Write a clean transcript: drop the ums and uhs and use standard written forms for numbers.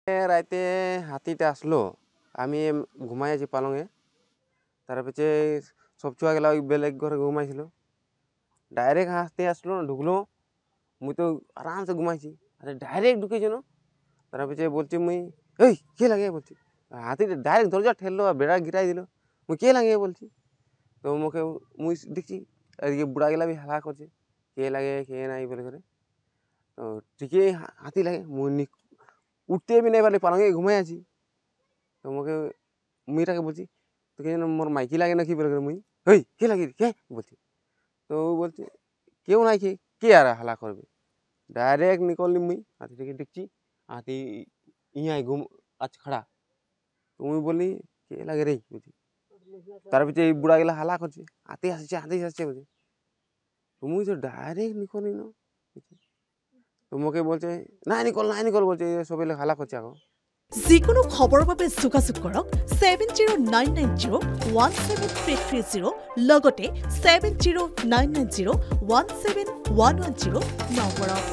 রাতে হাতিটা আসলো, আমি ঘুমাই আছি পালঙে। তার পিছে সব ছুয়া গেলা ওই বেলেগ ঘরে ঘুমাইছিল, ডাইরেক্ট হাতি আসলো ঢুকলো, মুই তো আরামসে ঘুমাইছি, আরে ডাইরেক্ট ঢুকেছে না। তার পিছে বলছি মুই, এই কে লাগে বলছি, হাতি ডাইরেক্ট দরজা ঠেললো আর বেড়া গিরাই দিল। মুই কে লাগে বলছি, তো মুখে মুই দেখছি এদিকে বুড়া গেলা বি হালা করছে, কে লাগে কে নাই বলে করে। তো ঠিকই হাতি লাগে, মুই উঠতে বি নাই পারলি, পালঙে ঘুমাই আছি। তো মুখে মুইটাকে বলছি, তোকে যেন মোর মাইকি লাগে নাকি বলে করে, মুই ওই কে লাগে কে বলছি। তো ও বলছে কেউ নাই, কে আর হালা করবে। ডাইরেক্ট নিকললি মুই হাতিটাকে দেখছি, হাতি ইয়াই ঘুম আজ খাড়া। তো মুই বলি কে লাগে রে বলছি। তার পিছে এই বুড়া গেলা হালা করছে, হাতি আসছে বলছে। তো মুই তো ডাইরেক্ট নিকলি না। তো মুখে বলছে নাই নিকল বলছে, সবাই হালা করছে এখন। যিকোনো খবৰৰ বাবে যোগাযোগ কৰক 7099017330 লগতে 7099017110 নম্বৰত।